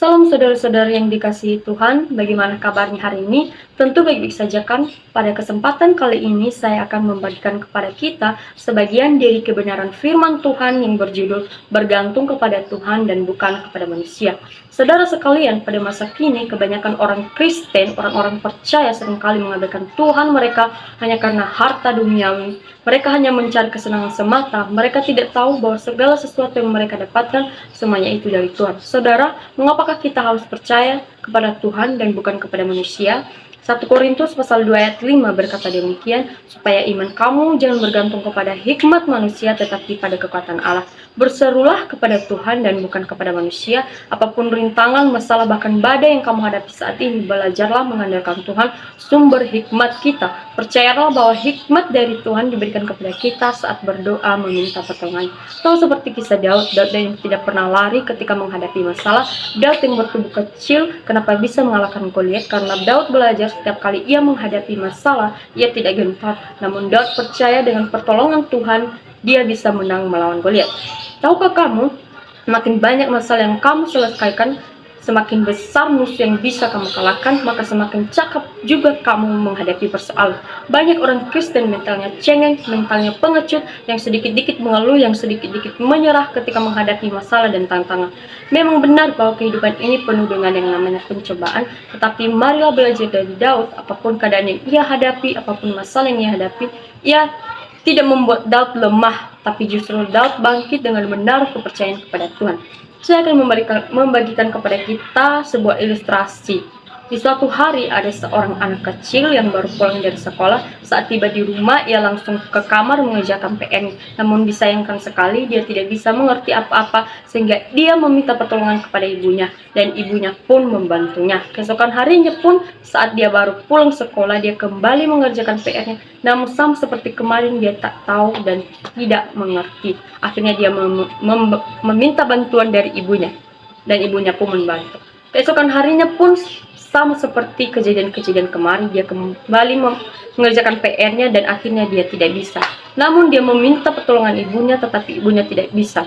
Salam saudara-saudara yang dikasihi Tuhan, bagaimana kabarnya hari ini? Tentu baik-baik saja kan? Pada kesempatan kali ini saya akan membagikan kepada kita sebagian dari kebenaran firman Tuhan yang berjudul bergantung kepada Tuhan dan bukan kepada manusia. Saudara sekalian, pada masa kini kebanyakan orang Kristen, orang-orang percaya seringkali mengabaikan Tuhan mereka hanya karena harta duniawi. Mereka hanya mencari kesenangan semata. Mereka tidak tahu bahwa segala sesuatu yang mereka dapatkan semuanya itu dari Tuhan. Saudara, mengapakah kita harus percaya kepada Tuhan dan bukan kepada manusia? 1 Korintus pasal 2 ayat 5 berkata demikian, supaya iman kamu jangan bergantung kepada hikmat manusia tetapi pada kekuatan Allah. Berserulah kepada Tuhan dan bukan kepada manusia. Apapun rintangan, masalah, bahkan badai yang kamu hadapi saat ini, belajarlah mengandalkan Tuhan, sumber hikmat kita. Percayalah bahwa hikmat dari Tuhan diberikan kepada kita saat berdoa meminta pertolongan. Tahu seperti kisah Daud yang tidak pernah lari ketika menghadapi masalah. Daud yang bertubuh kecil, kenapa bisa mengalahkan Goliat? Karena Daud belajar setiap kali ia menghadapi masalah, ia tidak gentar. Namun Daud percaya dengan pertolongan Tuhan, dia bisa menang melawan Goliat. Tahukah kamu, makin banyak masalah yang kamu selesaikan, semakin besar musuh yang bisa kamu kalahkan, maka semakin cakap juga kamu menghadapi persoalan. Banyak orang Kristen mentalnya cengeng, mentalnya pengecut, yang sedikit-dikit mengeluh, yang sedikit-dikit menyerah ketika menghadapi masalah dan tantangan. Memang benar bahwa kehidupan ini penuh dengan yang namanya pencobaan, tetapi marilah belajar dari Daud. Apapun keadaan yang ia hadapi, apapun masalah yang ia hadapi, ia tidak membuat Daud lemah, tapi justru Daud bangkit dengan menaruh kepercayaan kepada Tuhan. Saya akan membagikan kepada kita sebuah ilustrasi. Di suatu hari ada seorang anak kecil yang baru pulang dari sekolah. Saat tiba di rumah, ia langsung ke kamar mengerjakan PR. Namun disayangkan sekali, dia tidak bisa mengerti apa-apa sehingga dia meminta pertolongan kepada ibunya, dan ibunya pun membantunya. Keesokan harinya pun, saat dia baru pulang sekolah, dia kembali mengerjakan PR-nya. Namun sama seperti kemarin, dia tak tahu dan tidak mengerti. Akhirnya dia meminta bantuan dari ibunya, dan ibunya pun membantu. Keesokan harinya pun sama seperti kejadian-kejadian kemarin, dia kembali mengerjakan PR-nya dan akhirnya dia tidak bisa. Namun dia meminta pertolongan ibunya, tetapi ibunya tidak bisa.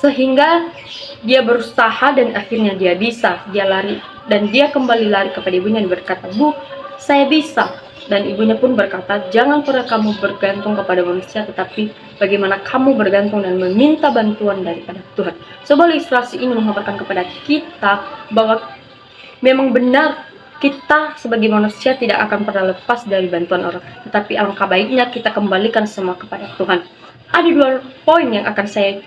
Sehingga dia berusaha dan akhirnya dia bisa. Dia lari dan dia kembali lari kepada ibunya dan berkata, "Bu, saya bisa." Dan ibunya pun berkata, "Jangan pernah kamu bergantung kepada manusia, tetapi bagaimana kamu bergantung dan meminta bantuan daripada Tuhan." Sebuah ilustrasi ini menggambarkan kepada kita bahwa memang benar kita sebagai manusia tidak akan pernah lepas dari bantuan orang, tetapi alangkah baiknya kita kembalikan semua kepada Tuhan. Ada dua poin yang akan saya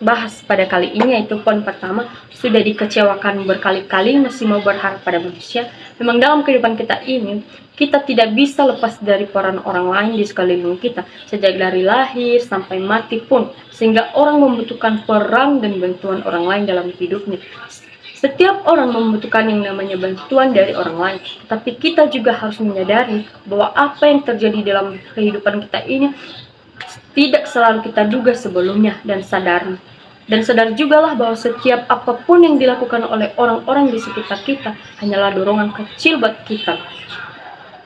bahas pada kali ini, yaitu poin pertama, sudah dikecewakan berkali-kali masih mau berharap pada manusia. Memang dalam kehidupan kita ini, kita tidak bisa lepas dari peran orang lain di sekeliling kita, sejak dari lahir sampai mati pun, sehingga orang membutuhkan peran dan bantuan orang lain dalam hidupnya. Setiap orang membutuhkan yang namanya bantuan dari orang lain, tapi kita juga harus menyadari bahwa apa yang terjadi dalam kehidupan kita ini tidak selalu kita duga sebelumnya, dan sadar jugalah bahwa setiap apapun yang dilakukan oleh orang-orang di sekitar kita hanyalah dorongan kecil buat kita.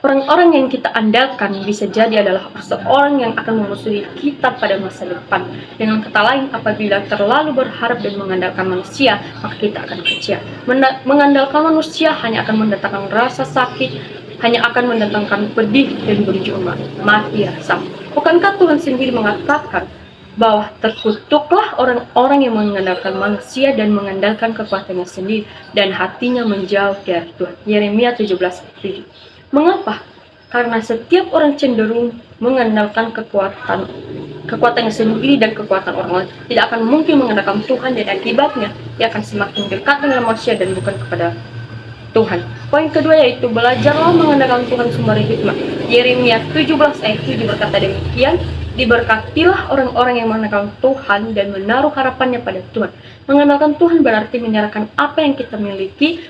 Orang-orang yang kita andalkan bisa jadi adalah seorang yang akan memusuhi kita pada masa depan. Dengan kata lain, apabila terlalu berharap dan mengandalkan manusia, maka kita akan kecewa. Mengandalkan manusia hanya akan mendatangkan rasa sakit, hanya akan mendatangkan pedih dan berujung mati rasa. Bukankah Tuhan sendiri mengatakan bahwa terkutuklah orang-orang yang mengandalkan manusia dan mengandalkan kekuatannya sendiri, dan hatinya menjauh dari Tuhan. Yeremia 17:7. Mengapa? Karena setiap orang cenderung mengandalkan kekuatannya sendiri dan kekuatan orang lain, tidak akan mungkin mengandalkan Tuhan, dan akibatnya dia akan semakin dekat dengan manusia dan bukan kepada Tuhan. Poin kedua yaitu belajarlah mengandalkan Tuhan sumber hikmat. Yeremia 17 ayat 7 berkata demikian, "Diberkatilah orang-orang yang mengandalkan Tuhan dan menaruh harapannya pada Tuhan." Mengandalkan Tuhan berarti menyerahkan apa yang kita miliki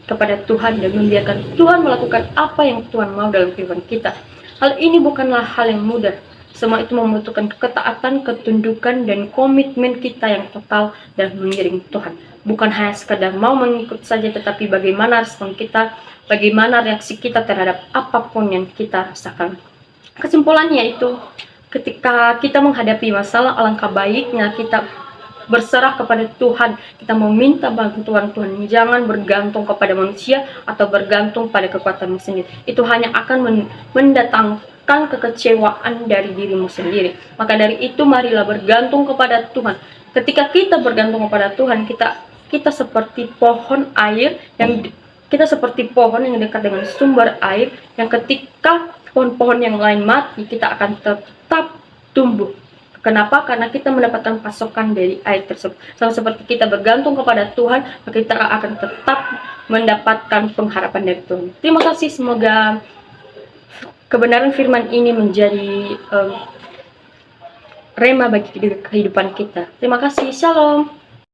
kepada Tuhan dan membiarkan Tuhan melakukan apa yang Tuhan mau dalam kehidupan kita. Hal ini bukanlah hal yang mudah. Semua itu membutuhkan ketaatan, ketundukan, dan komitmen kita yang total dan mengiring Tuhan. Bukan hanya sekadar mau mengikut saja, tetapi bagaimana respon kita, bagaimana reaksi kita terhadap apapun yang kita rasakan. Kesimpulannya itu, ketika kita menghadapi masalah, alangkah baiknya kita berserah kepada Tuhan, kita meminta bantuan Tuhan. Jangan bergantung kepada manusia atau bergantung pada kekuatanmu sendiri. Itu hanya akan mendatangkan kekecewaan dari dirimu sendiri. Maka dari itu marilah bergantung kepada Tuhan. Ketika kita bergantung kepada Tuhan, kita seperti pohon air yang dekat dengan sumber air, yang ketika pohon-pohon yang lain mati, kita akan tetap tumbuh. Kenapa? Karena kita mendapatkan pasokan dari air tersebut. Sama seperti kita bergantung kepada Tuhan, maka kita akan tetap mendapatkan pengharapan dari Tuhan. Terima kasih, semoga kebenaran firman ini menjadi rema bagi kehidupan kita. Terima kasih, shalom.